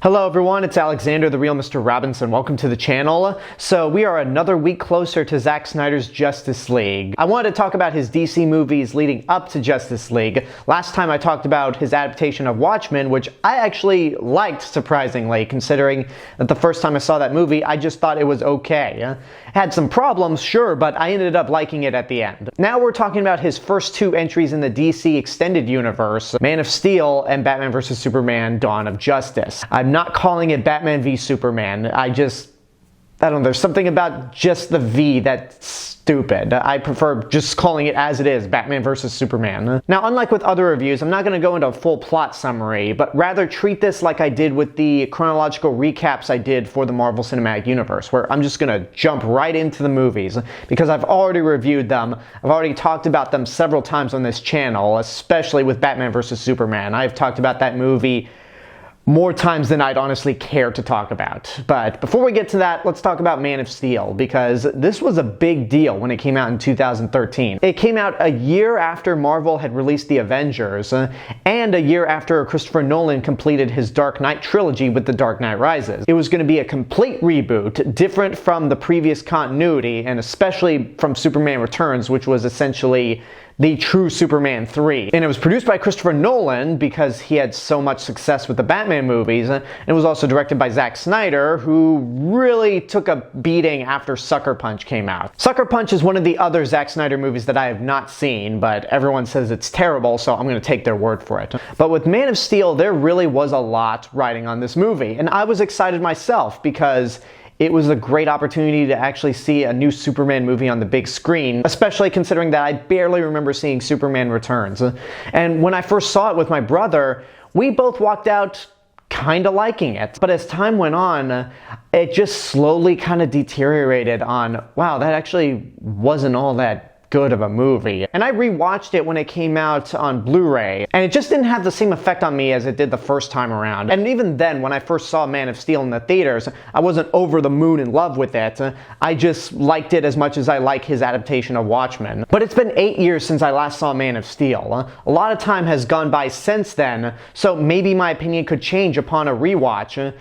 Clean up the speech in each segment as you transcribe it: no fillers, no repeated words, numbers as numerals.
Hello everyone, it's Alexander, the real Mr. Robinson. Welcome to the channel. So we are another week closer to Zack Snyder's Justice League. I wanted to talk about his DC movies leading up to Justice League. Last time I talked about his adaptation of Watchmen, which I actually liked, surprisingly, considering that the first time I saw that movie, I just thought it was okay. It had some problems, sure, but I ended up liking it at the end. Now we're talking about his first two entries in the DC Extended Universe, Man of Steel and Batman vs. Superman: Dawn of Justice. I'm not calling it Batman v Superman. I don't know, there's something about just the V that's stupid. I prefer just calling it as it is, Batman vs. Superman. Now, unlike with other reviews, I'm not going to go into a full plot summary, but rather treat this like I did with the chronological recaps I did for the Marvel Cinematic Universe, where I'm just going to jump right into the movies, because I've already reviewed them. I've already talked about them several times on this channel, especially with Batman vs. Superman. I've talked about that movie more times than I'd honestly care to talk about. But before we get to that, let's talk about Man of Steel, because this was a big deal when it came out in 2013. It came out a year after Marvel had released The Avengers, and a year after Christopher Nolan completed his Dark Knight trilogy with The Dark Knight Rises. It was going to be a complete reboot, different from the previous continuity, and especially from Superman Returns, which was essentially the true Superman 3. And it was produced by Christopher Nolan because he had so much success with the Batman movies, and it was also directed by Zack Snyder, who really took a beating after Sucker Punch came out. Sucker Punch is one of the other Zack Snyder movies that I have not seen, but everyone says it's terrible, so I'm going to take their word for it. But with Man of Steel, there really was a lot riding on this movie, and I was excited myself because it was a great opportunity to actually see a new Superman movie on the big screen, especially considering that I barely remember seeing Superman Returns. And when I first saw it with my brother, we both walked out kind of liking it. But as time went on, it just slowly kind of deteriorated on, wow, that actually wasn't all that good of a movie. And I rewatched it when it came out on Blu-ray, and it just didn't have the same effect on me as it did the first time around. And even then, when I first saw Man of Steel in the theaters, I wasn't over the moon in love with it. I just liked it as much as I like his adaptation of Watchmen. But it's been 8 years since I last saw Man of Steel. A lot of time has gone by since then, so maybe my opinion could change upon a rewatch.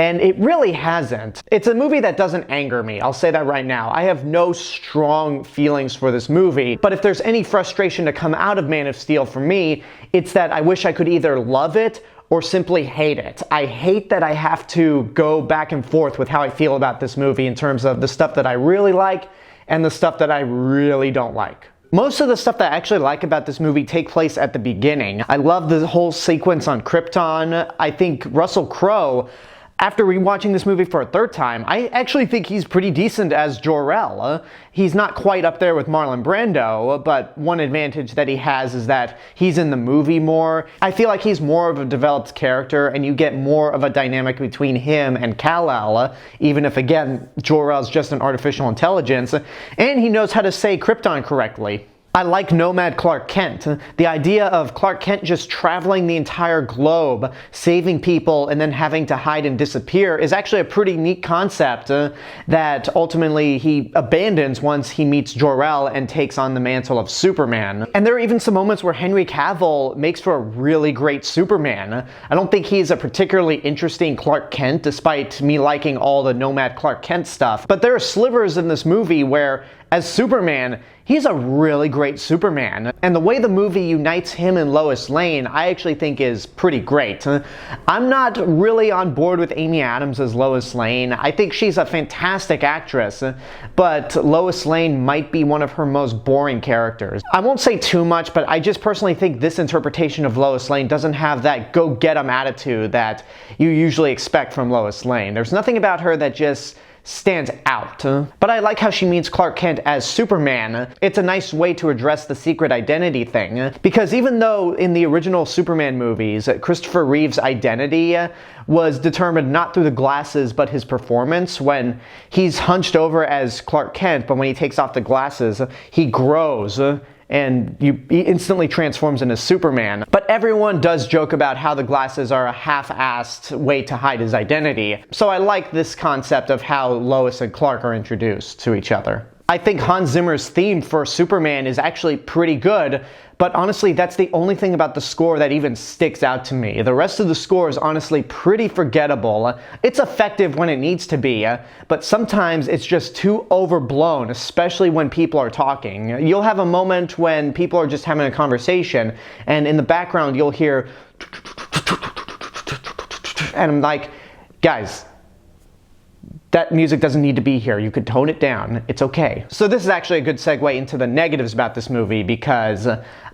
And it really hasn't. It's a movie that doesn't anger me, I'll say that right now. I have no strong feelings for this movie, but if there's any frustration to come out of Man of Steel for me, it's that I wish I could either love it or simply hate it. I hate that I have to go back and forth with how I feel about this movie in terms of the stuff that I really like and the stuff that I really don't like. Most of the stuff that I actually like about this movie take place at the beginning. I love the whole sequence on Krypton. I think Russell Crowe, after rewatching this movie for a third time, I actually think he's pretty decent as Jor-El. He's not quite up there with Marlon Brando, but one advantage that he has is that he's in the movie more. I feel like he's more of a developed character, and you get more of a dynamic between him and Kal-El, even if, again, Jor-El's just an artificial intelligence, and he knows how to say Krypton correctly. I like Nomad Clark Kent. The idea of Clark Kent just traveling the entire globe, saving people, and then having to hide and disappear is actually a pretty neat concept that ultimately he abandons once he meets Jor-El and takes on the mantle of Superman. And there are even some moments where Henry Cavill makes for a really great Superman. I don't think he's a particularly interesting Clark Kent, despite me liking all the Nomad Clark Kent stuff. But there are slivers in this movie where, as Superman, he's a really great Superman. And the way the movie unites him and Lois Lane, I actually think is pretty great. I'm not really on board with Amy Adams as Lois Lane. I think she's a fantastic actress, but Lois Lane might be one of her most boring characters. I won't say too much, but I just personally think this interpretation of Lois Lane doesn't have that go-get-em attitude that you usually expect from Lois Lane. There's nothing about her that just stands out. But I like how she meets Clark Kent as Superman. It's a nice way to address the secret identity thing, because even though in the original Superman movies, Christopher Reeve's identity was determined not through the glasses but his performance, when he's hunched over as Clark Kent, but when he takes off the glasses, he grows and he instantly transforms into Superman. But everyone does joke about how the glasses are a half-assed way to hide his identity. So I like this concept of how Lois and Clark are introduced to each other. I think Hans Zimmer's theme for Superman is actually pretty good, but honestly, that's the only thing about the score that even sticks out to me. The rest of the score is honestly pretty forgettable. It's effective when it needs to be, but sometimes it's just too overblown, especially when people are talking. You'll have a moment when people are just having a conversation, and in the background you'll hear, and I'm like, guys, that music doesn't need to be here. You could tone it down. It's okay. So this is actually a good segue into the negatives about this movie, because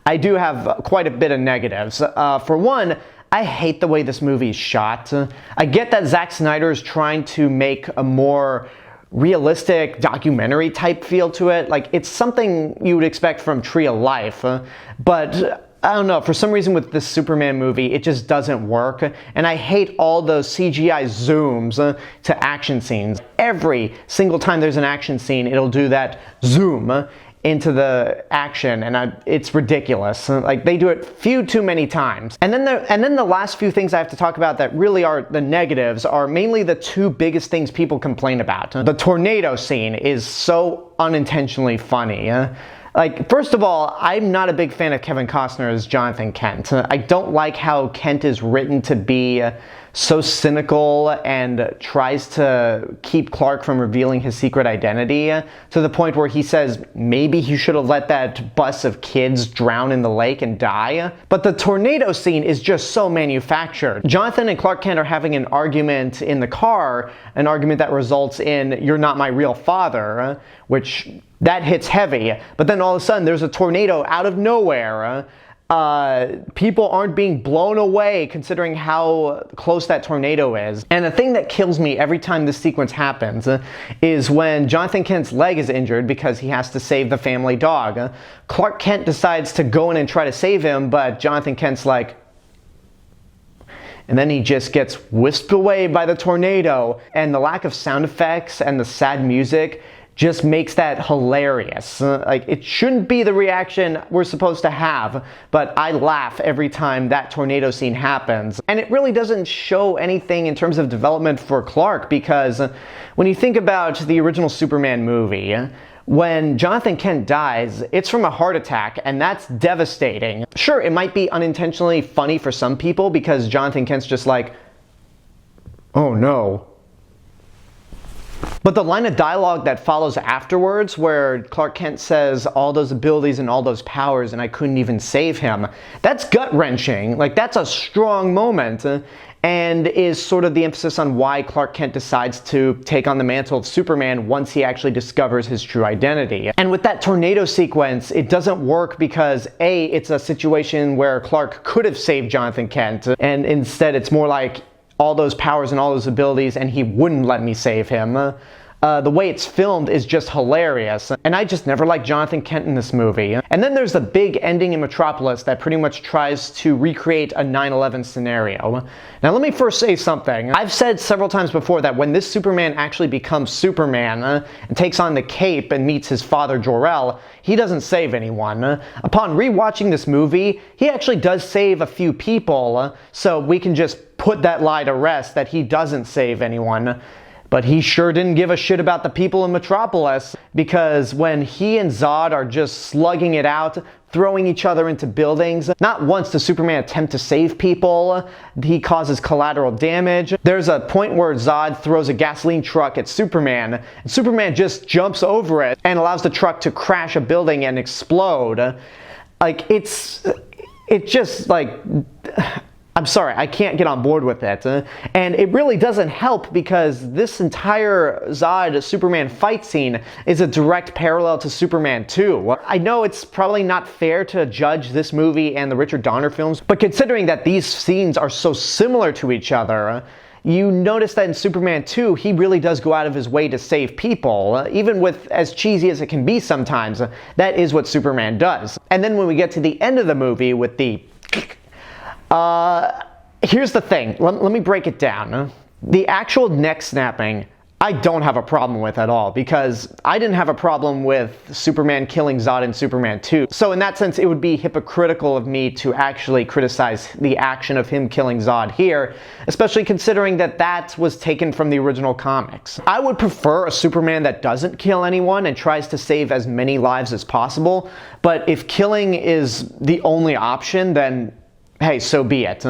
I do have quite a bit of negatives. For one, I hate the way this movie is shot. I get that Zack Snyder is trying to make a more realistic documentary type feel to it. Like, it's something you would expect from Tree of Life, but I don't know, for some reason with this Superman movie, it just doesn't work, and I hate all those CGI zooms to action scenes. Every single time there's an action scene, it'll do that zoom into the action, and it's ridiculous. Like, they do it few too many times. And then the last few things I have to talk about that really are the negatives are mainly the two biggest things people complain about. The tornado scene is so unintentionally funny. Like, first of all, I'm not a big fan of Kevin Costner as Jonathan Kent. I don't like how Kent is written to be so cynical and tries to keep Clark from revealing his secret identity, to the point where he says maybe he should have let that bus of kids drown in the lake and die. But the tornado scene is just so manufactured. Jonathan and Clark Kent are having an argument in the car, an argument that results in "you're not my real father," which that hits heavy. But then all of a sudden there's a tornado out of nowhere. People aren't being blown away considering how close that tornado is. And the thing that kills me every time this sequence happens is when Jonathan Kent's leg is injured because he has to save the family dog. Clark Kent decides to go in and try to save him, but Jonathan Kent's like, and then he just gets whisked away by the tornado. And the lack of sound effects and the sad music just makes that hilarious. Like, it shouldn't be the reaction we're supposed to have, but I laugh every time that tornado scene happens. And it really doesn't show anything in terms of development for Clark, because when you think about the original Superman movie, when Jonathan Kent dies, it's from a heart attack, and that's devastating. Sure, it might be unintentionally funny for some people because Jonathan Kent's just like, oh no. But the line of dialogue that follows afterwards, where Clark Kent says all those abilities and all those powers and I couldn't even save him, that's gut-wrenching. Like, that's a strong moment, and is sort of the emphasis on why Clark Kent decides to take on the mantle of Superman once he actually discovers his true identity. And with that tornado sequence, it doesn't work because A, it's a situation where Clark could have saved Jonathan Kent, and instead it's more like all those powers and all those abilities and he wouldn't let me save him. The way it's filmed is just hilarious, and I just never liked Jonathan Kent in this movie. And then there's the big ending in Metropolis that pretty much tries to recreate a 9/11 scenario. Now let me first say something. I've said several times before that when this Superman actually becomes Superman and takes on the cape and meets his father Jor-El, he doesn't save anyone. Upon rewatching this movie, he actually does save a few people, so we can just put that lie to rest that he doesn't save anyone. But he sure didn't give a shit about the people in Metropolis, because when he and Zod are just slugging it out, throwing each other into buildings, not once does Superman attempt to save people. He causes collateral damage. There's a point where Zod throws a gasoline truck at Superman, and Superman just jumps over it and allows the truck to crash a building and explode. Like, it's just like, I'm sorry, I can't get on board with it. And it really doesn't help because this entire Zod-Superman fight scene is a direct parallel to Superman 2. I know it's probably not fair to judge this movie and the Richard Donner films, but considering that these scenes are so similar to each other, you notice that in Superman 2, he really does go out of his way to save people. Even with as cheesy as it can be sometimes, that is what Superman does. And then when we get to the end of the movie with the here's the thing. Let me break it down. The actual neck snapping, I don't have a problem with at all, because I didn't have a problem with Superman killing Zod in Superman 2. So in that sense, it would be hypocritical of me to actually criticize the action of him killing Zod here, especially considering that that was taken from the original comics. I would prefer a Superman that doesn't kill anyone and tries to save as many lives as possible, but if killing is the only option, then hey, so be it.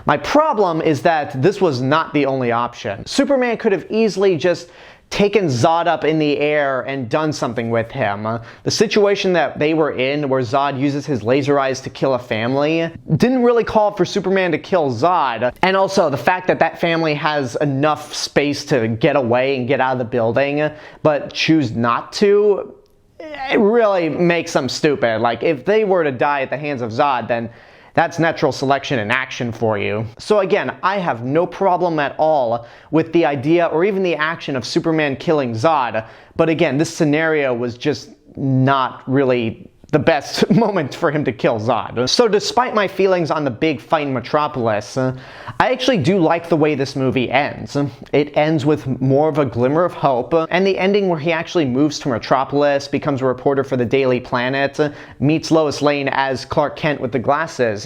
My problem is that this was not the only option. Superman could have easily just taken Zod up in the air and done something with him. The situation that they were in, where Zod uses his laser eyes to kill a family, didn't really call for Superman to kill Zod. And also, the fact that that family has enough space to get away and get out of the building, but choose not to, it really makes them stupid. Like, if they were to die at the hands of Zod, then that's natural selection in action for you. So again, I have no problem at all with the idea or even the action of Superman killing Zod, but again, this scenario was just not really the best moment for him to kill Zod. So despite my feelings on the big fight in Metropolis, I actually do like the way this movie ends. It ends with more of a glimmer of hope, and the ending where he actually moves to Metropolis, becomes a reporter for the Daily Planet, meets Lois Lane as Clark Kent with the glasses.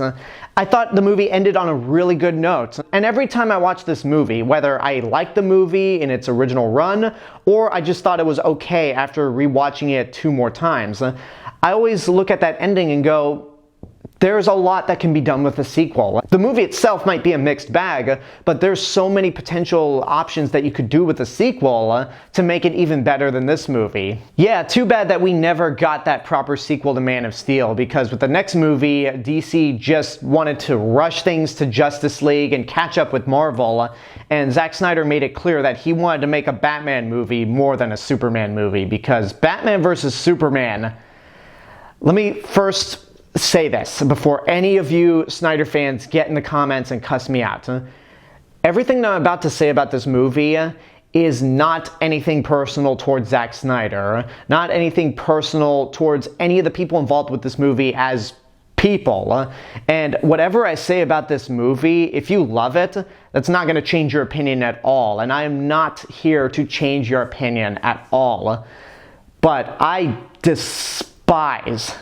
I thought the movie ended on a really good note, and every time I watch this movie, whether I liked the movie in its original run, or I just thought it was okay after rewatching it 2 more times, I always look at that ending and go, there's a lot that can be done with a sequel. The movie itself might be a mixed bag, but there's so many potential options that you could do with a sequel to make it even better than this movie. Yeah, too bad that we never got that proper sequel to Man of Steel, because with the next movie, DC just wanted to rush things to Justice League and catch up with Marvel, and Zack Snyder made it clear that he wanted to make a Batman movie more than a Superman movie, because Batman vs. Superman... Let me first say this before any of you Snyder fans get in the comments and cuss me out. Everything that I'm about to say about this movie is not anything personal towards Zack Snyder, not anything personal towards any of the people involved with this movie as people. And whatever I say about this movie, if you love it, that's not going to change your opinion at all. And I am not here to change your opinion at all. But I despise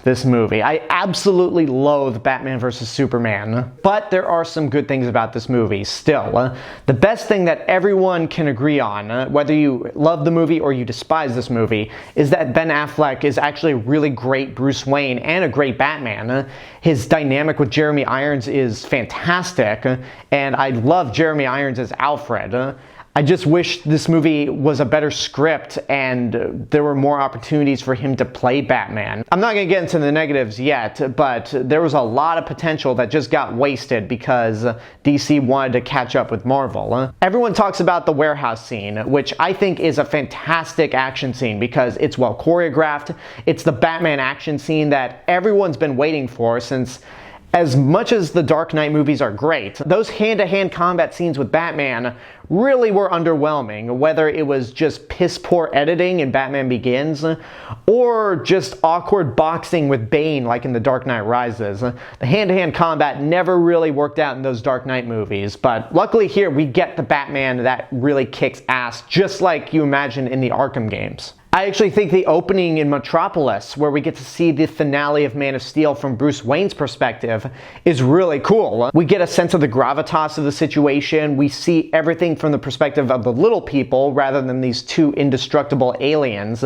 this movie. I absolutely loathe Batman vs. Superman. But there are some good things about this movie still. The best thing that everyone can agree on, whether you love the movie or you despise this movie, is that Ben Affleck is actually a really great Bruce Wayne and a great Batman. His dynamic with Jeremy Irons is fantastic, and I love Jeremy Irons as Alfred. I just wish this movie was a better script and there were more opportunities for him to play Batman. I'm not going to get into the negatives yet, but there was a lot of potential that just got wasted because DC wanted to catch up with Marvel. Everyone talks about the warehouse scene, which I think is a fantastic action scene because it's well choreographed. It's the Batman action scene that everyone's been waiting for since... As much as the Dark Knight movies are great, those hand-to-hand combat scenes with Batman really were underwhelming, whether it was just piss-poor editing in Batman Begins, or just awkward boxing with Bane like in The Dark Knight Rises. The hand-to-hand combat never really worked out in those Dark Knight movies, but luckily here we get the Batman that really kicks ass, just like you imagine in the Arkham games. I actually think the opening in Metropolis, where we get to see the finale of Man of Steel from Bruce Wayne's perspective, is really cool. We get a sense of the gravitas of the situation. We see everything from the perspective of the little people rather than these 2 indestructible aliens.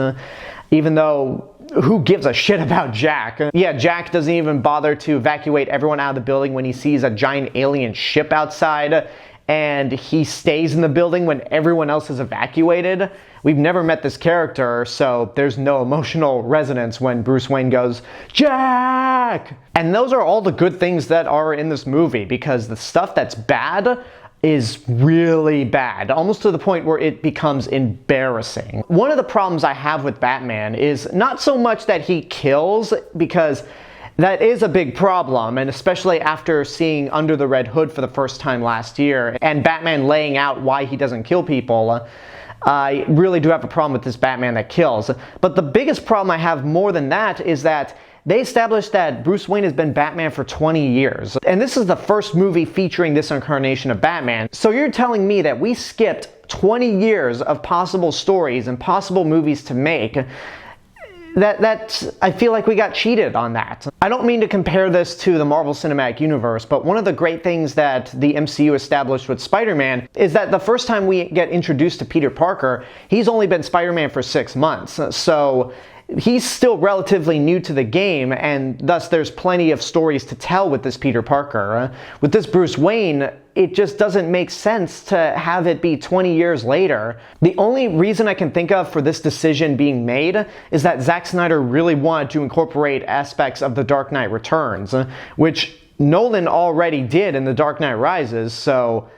Even though, who gives a shit about Jack? Yeah, Jack doesn't even bother to evacuate everyone out of the building when he sees a giant alien ship outside, and he stays in the building when everyone else is evacuated. We've never met this character, so there's no emotional resonance when Bruce Wayne goes, "Jack!" And those are all the good things that are in this movie, because the stuff that's bad is really bad, almost to the point where it becomes embarrassing. One of the problems I have with Batman is not so much that he kills, because that is a big problem, and especially after seeing Under the Red Hood for the first time last year, and Batman laying out why he doesn't kill people, I really do have a problem with this Batman that kills. But the biggest problem I have more than that is that they established that Bruce Wayne has been Batman for 20 years. And this is the first movie featuring this incarnation of Batman. So you're telling me that we skipped 20 years of possible stories and possible movies to make. I feel like we got cheated on that. I don't mean to compare this to the Marvel Cinematic Universe, but one of the great things that the MCU established with Spider-Man is that the first time we get introduced to Peter Parker, he's only been Spider-Man for 6 months. So he's still relatively new to the game, and thus there's plenty of stories to tell with this Peter Parker. With this Bruce Wayne, it just doesn't make sense to have it be 20 years later. The only reason I can think of for this decision being made is that Zack Snyder really wanted to incorporate aspects of The Dark Knight Returns, which Nolan already did in The Dark Knight Rises, so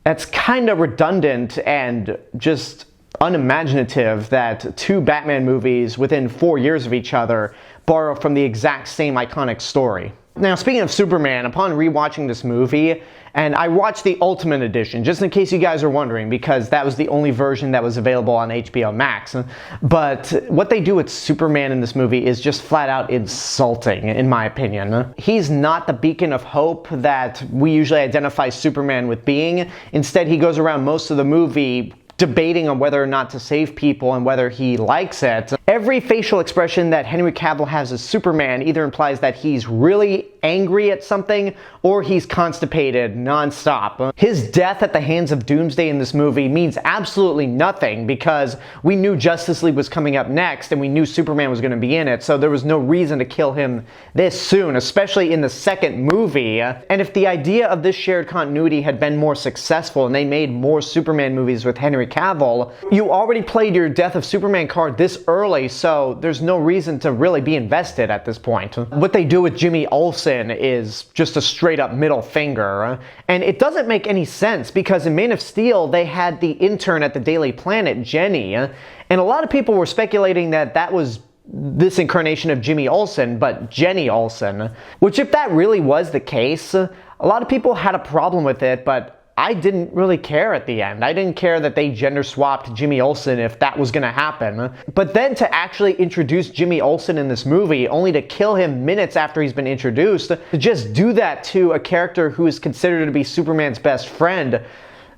that's kind of redundant and just unimaginative that 2 Batman movies within 4 years of each other borrow from the exact same iconic story. Now, speaking of Superman, upon rewatching this movie, and I watched the Ultimate Edition, just in case you guys are wondering, because that was the only version that was available on HBO Max. But what they do with Superman in this movie is just flat out insulting, in my opinion. He's not the beacon of hope that we usually identify Superman with being. Instead, he goes around most of the movie debating on whether or not to save people and whether he likes it. Every facial expression that Henry Cavill has as Superman either implies that he's really angry at something or he's constipated nonstop. His death at the hands of Doomsday in this movie means absolutely nothing because we knew Justice League was coming up next and we knew Superman was going to be in it, so there was no reason to kill him this soon, especially in the second movie. And if the idea of this shared continuity had been more successful and they made more Superman movies with Henry Cavill, you already played your Death of Superman card this early, so there's no reason to really be invested at this point. What they do with Jimmy Olsen is just a straight up middle finger, and it doesn't make any sense because in Man of Steel they had the intern at the Daily Planet, Jenny, and a lot of people were speculating that that was this incarnation of Jimmy Olsen, but Jenny Olsen, which if that really was the case, a lot of people had a problem with it, but I didn't really care at the end. I didn't care that they gender swapped Jimmy Olsen if that was gonna happen. But then to actually introduce Jimmy Olsen in this movie, only to kill him minutes after he's been introduced, to just do that to a character who is considered to be Superman's best friend,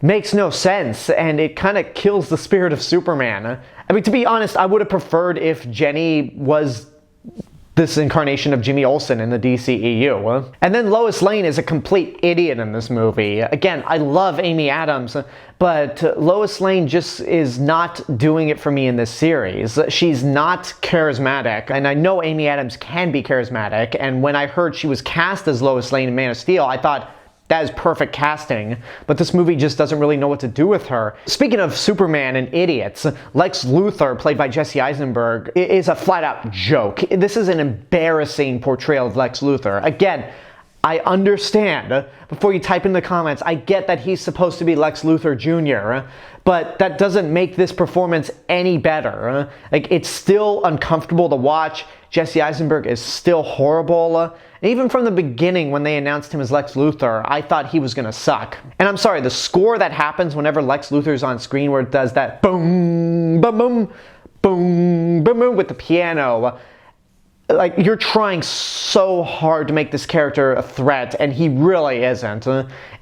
makes no sense, and it kind of kills the spirit of Superman. I mean, to be honest, I would have preferred if Jenny was this incarnation of Jimmy Olsen in the DCEU. And then Lois Lane is a complete idiot in this movie. Again, I love Amy Adams, but Lois Lane just is not doing it for me in this series. She's not charismatic, and I know Amy Adams can be charismatic, and when I heard she was cast as Lois Lane in Man of Steel, I thought, that is perfect casting, but this movie just doesn't really know what to do with her. Speaking of Superman and idiots, Lex Luthor, played by Jesse Eisenberg, is a flat-out joke. This is an embarrassing portrayal of Lex Luthor. Again, I understand, before you type in the comments, I get that he's supposed to be Lex Luthor Jr., but that doesn't make this performance any better. Like, it's still uncomfortable to watch. Jesse Eisenberg is still horrible. Even from the beginning, when they announced him as Lex Luthor, I thought he was gonna suck. And I'm sorry, the score that happens whenever Lex Luthor's on screen, where it does that boom, boom, boom, boom, boom, boom with the piano, like, you're trying so hard to make this character a threat, and he really isn't.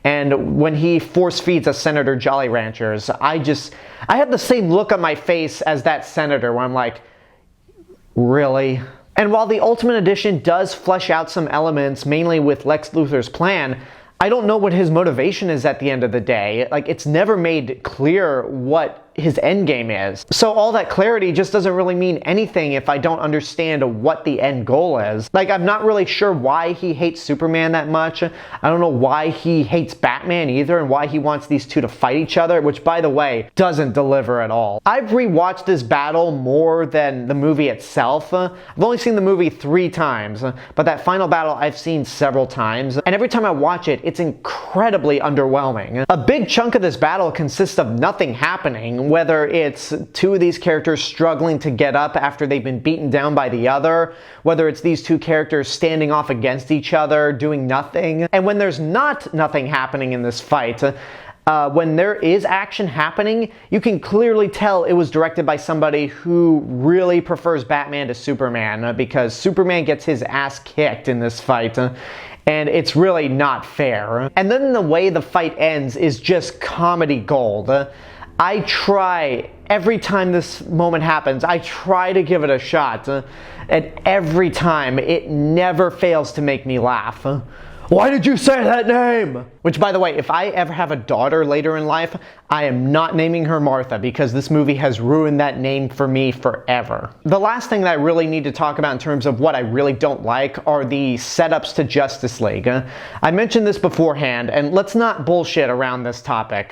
And when he force feeds a Senator Jolly Ranchers, I had the same look on my face as that senator, where I'm like, really? And while the Ultimate Edition does flesh out some elements, mainly with Lex Luthor's plan, I don't know what his motivation is at the end of the day. Like, it's never made clear what his end game is. So all that clarity just doesn't really mean anything if I don't understand what the end goal is. Like, I'm not really sure why he hates Superman that much. I don't know why he hates Batman either, and why he wants these two to fight each other, which, by the way, doesn't deliver at all. I've rewatched this battle more than the movie itself. I've only seen the movie 3 times, but that final battle I've seen several times, and every time I watch it, it's incredibly underwhelming. A big chunk of this battle consists of nothing happening, whether it's 2 of these characters struggling to get up after they've been beaten down by the other, whether it's these 2 characters standing off against each other, doing nothing. And when there's nothing happening in this fight, when there is action happening, you can clearly tell it was directed by somebody who really prefers Batman to Superman, because Superman gets his ass kicked in this fight. And it's really not fair. And then the way the fight ends is just comedy gold. I try, every time this moment happens, I try to give it a shot. And every time, it never fails to make me laugh. Why did you say that name? Which, by the way, if I ever have a daughter later in life, I am not naming her Martha because this movie has ruined that name for me forever. The last thing that I really need to talk about in terms of what I really don't like are the setups to Justice League. I mentioned this beforehand, and let's not bullshit around this topic.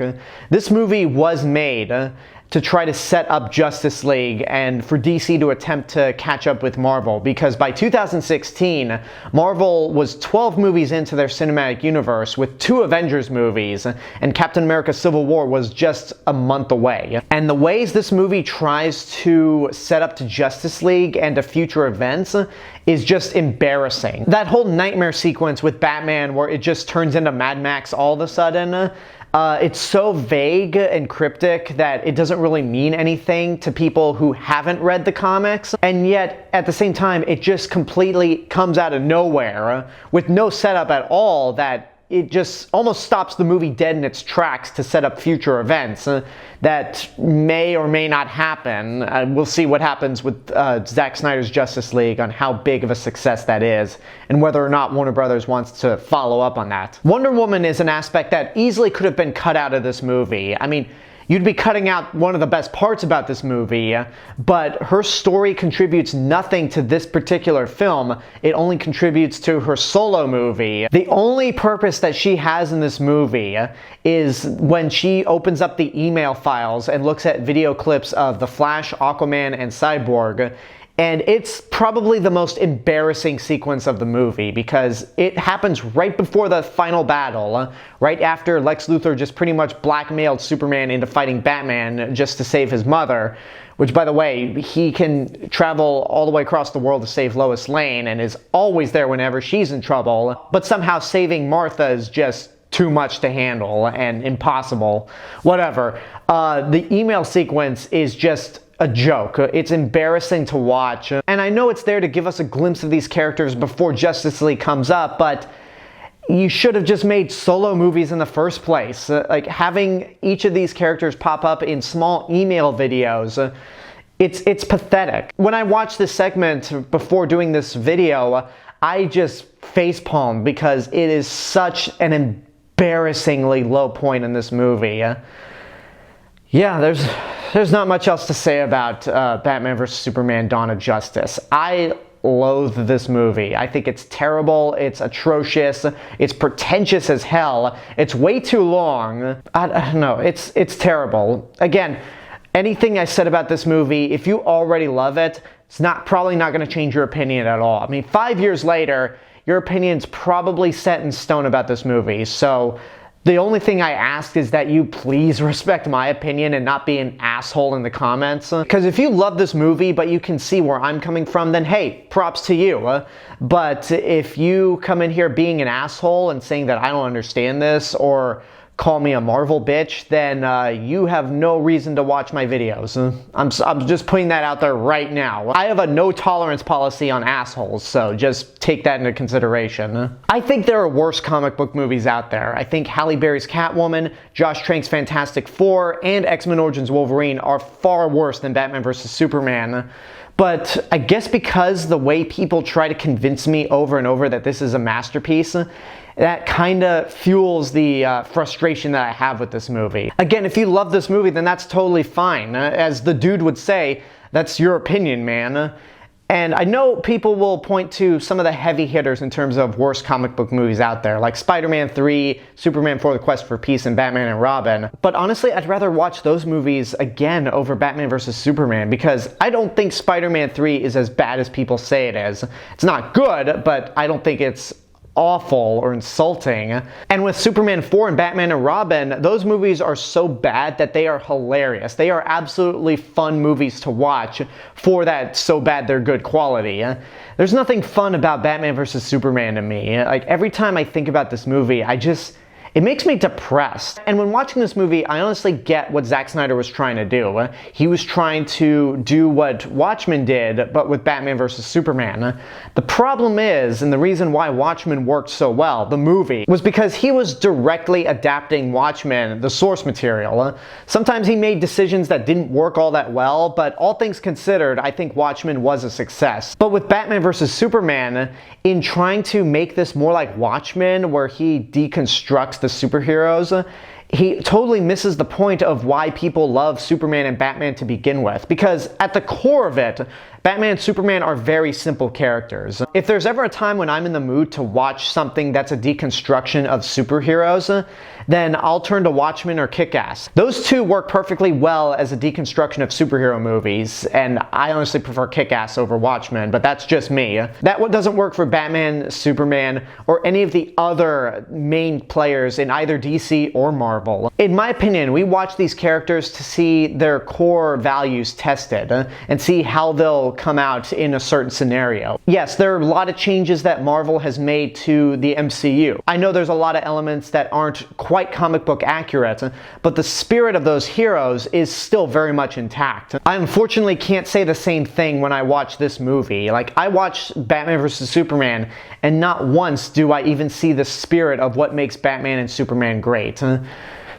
This movie was made to try to set up Justice League and for DC to attempt to catch up with Marvel, because by 2016, Marvel was 12 movies into their cinematic universe with 2 Avengers movies, and Captain America Civil War was just a month away. And the ways this movie tries to set up to Justice League and to future events is just embarrassing. That whole nightmare sequence with Batman where it just turns into Mad Max all of a sudden, it's so vague and cryptic that it doesn't really mean anything to people who haven't read the comics, and yet at the same time it just completely comes out of nowhere with no setup at all, that it just almost stops the movie dead in its tracks to set up future events that may or may not happen. We'll see what happens with Zack Snyder's Justice League on how big of a success that is and whether or not Warner Brothers wants to follow up on that. Wonder Woman is an aspect that easily could have been cut out of this movie. I mean, you'd be cutting out one of the best parts about this movie, but her story contributes nothing to this particular film. It only contributes to her solo movie. The only purpose that she has in this movie is when she opens up the email files and looks at video clips of The Flash, Aquaman, and Cyborg. And it's probably the most embarrassing sequence of the movie because it happens right before the final battle, right after Lex Luthor just pretty much blackmailed Superman into fighting Batman just to save his mother, which, by the way, he can travel all the way across the world to save Lois Lane and is always there whenever she's in trouble, but somehow saving Martha is just too much to handle and impossible. Whatever. The email sequence is just a joke. It's embarrassing to watch. And I know it's there to give us a glimpse of these characters before Justice League comes up, but you should have just made solo movies in the first place. Like, having each of these characters pop up in small email videos, it's pathetic. When I watched this segment before doing this video, I just facepalmed because it is such an embarrassingly low point in this movie. Yeah, there's not much else to say about Batman vs. Superman: Dawn of Justice. I loathe this movie. I think it's terrible, it's atrocious, it's pretentious as hell, it's way too long. I don't know, it's terrible. Again, anything I said about this movie, if you already love it, it's probably not going to change your opinion at all. I mean, 5 years later, your opinion's probably set in stone about this movie, so the only thing I ask is that you please respect my opinion and not be an asshole in the comments. Because if you love this movie but you can see where I'm coming from, then hey, props to you. But if you come in here being an asshole and saying that I don't understand this or call me a Marvel bitch, then you have no reason to watch my videos. I'm just putting that out there right now. I have a no tolerance policy on assholes, so just take that into consideration. I think there are worse comic book movies out there. I think Halle Berry's Catwoman, Josh Trank's Fantastic Four, and X-Men Origins Wolverine are far worse than Batman vs. Superman. But I guess because the way people try to convince me over and over that this is a masterpiece, that kind of fuels the frustration that I have with this movie. Again, if you love this movie, then that's totally fine. As the dude would say, that's your opinion, man. And I know people will point to some of the heavy hitters in terms of worst comic book movies out there, like Spider-Man 3, Superman 4: The Quest for Peace, and Batman and Robin. But honestly, I'd rather watch those movies again over Batman vs. Superman, because I don't think Spider-Man 3 is as bad as people say it is. It's not good, but I don't think it's awful or insulting. And with Superman 4 and Batman and Robin, those movies are so bad that they are hilarious. They are absolutely fun movies to watch for that so bad they're good quality. There's nothing fun about Batman vs. Superman to me. Like, every time I think about this movie, it it makes me depressed. And when watching this movie, I honestly get what Zack Snyder was trying to do. He was trying to do what Watchmen did, but with Batman vs. Superman. The problem is, and the reason why Watchmen worked so well, the movie, was because he was directly adapting Watchmen, the source material. Sometimes he made decisions that didn't work all that well, but all things considered, I think Watchmen was a success. But with Batman vs. Superman, in trying to make this more like Watchmen, where he deconstructs the superheroes, he totally misses the point of why people love Superman and Batman to begin with. Because at the core of it, Batman and Superman are very simple characters. If there's ever a time when I'm in the mood to watch something that's a deconstruction of superheroes, then I'll turn to Watchmen or Kick-Ass. Those two work perfectly well as a deconstruction of superhero movies, and I honestly prefer Kick-Ass over Watchmen, but that's just me. That doesn't work for Batman, Superman, or any of the other main players in either DC or Marvel. In my opinion, we watch these characters to see their core values tested and see how they'll come out in a certain scenario. Yes, there are a lot of changes that Marvel has made to the MCU. I know there's a lot of elements that aren't quite comic book accurate, but the spirit of those heroes is still very much intact. I unfortunately can't say the same thing when I watch this movie. Like, I watched Batman vs. Superman, and not once do I even see the spirit of what makes Batman and Superman great.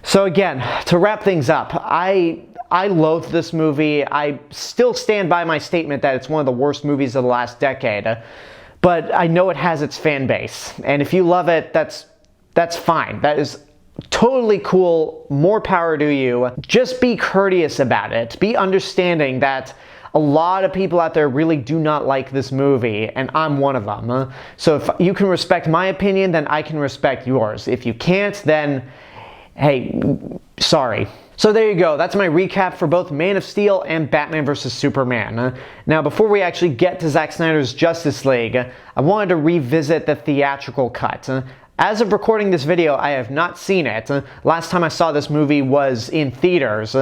So again, to wrap things up, I loathe this movie. I still stand by my statement that it's one of the worst movies of the last decade. But I know it has its fan base. And if you love it, that's fine. That is totally cool. More power to you. Just be courteous about it. Be understanding that a lot of people out there really do not like this movie, and I'm one of them. So if you can respect my opinion, then I can respect yours. If you can't, then hey, sorry. So there you go, that's my recap for both Man of Steel and Batman vs. Superman. Now before we actually get to Zack Snyder's Justice League, I wanted to revisit the theatrical cut. As of recording this video, I have not seen it. Last time I saw this movie was in theaters,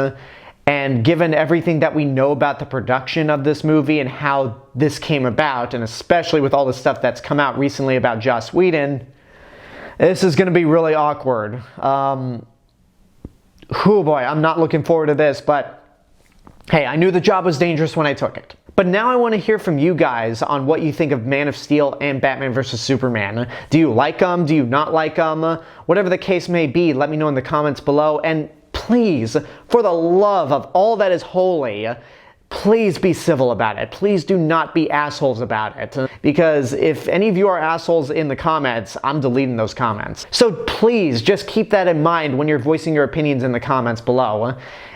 and given everything that we know about the production of this movie and how this came about, and especially with all the stuff that's come out recently about Joss Whedon, this is going to be really awkward. Oh boy, I'm not looking forward to this, but hey, I knew the job was dangerous when I took it. But now I want to hear from you guys on what you think of Man of Steel and Batman vs. Superman. Do you like them? Do you not like them? Whatever the case may be, let me know in the comments below. And please, for the love of all that is holy, please be civil about it. Please do not be assholes about it. Because if any of you are assholes in the comments, I'm deleting those comments. So please, just keep that in mind when you're voicing your opinions in the comments below.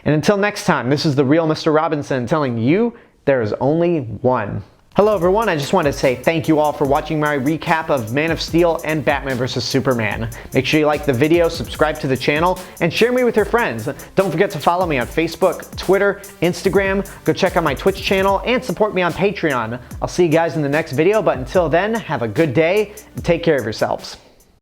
And until next time, this is the real Mr. Robinson telling you there is only one. Hello everyone, I just wanted to say thank you all for watching my recap of Man of Steel and Batman vs. Superman. Make sure you like the video, subscribe to the channel, and share me with your friends. Don't forget to follow me on Facebook, Twitter, Instagram, go check out my Twitch channel, and support me on Patreon. I'll see you guys in the next video, but until then, have a good day, and take care of yourselves.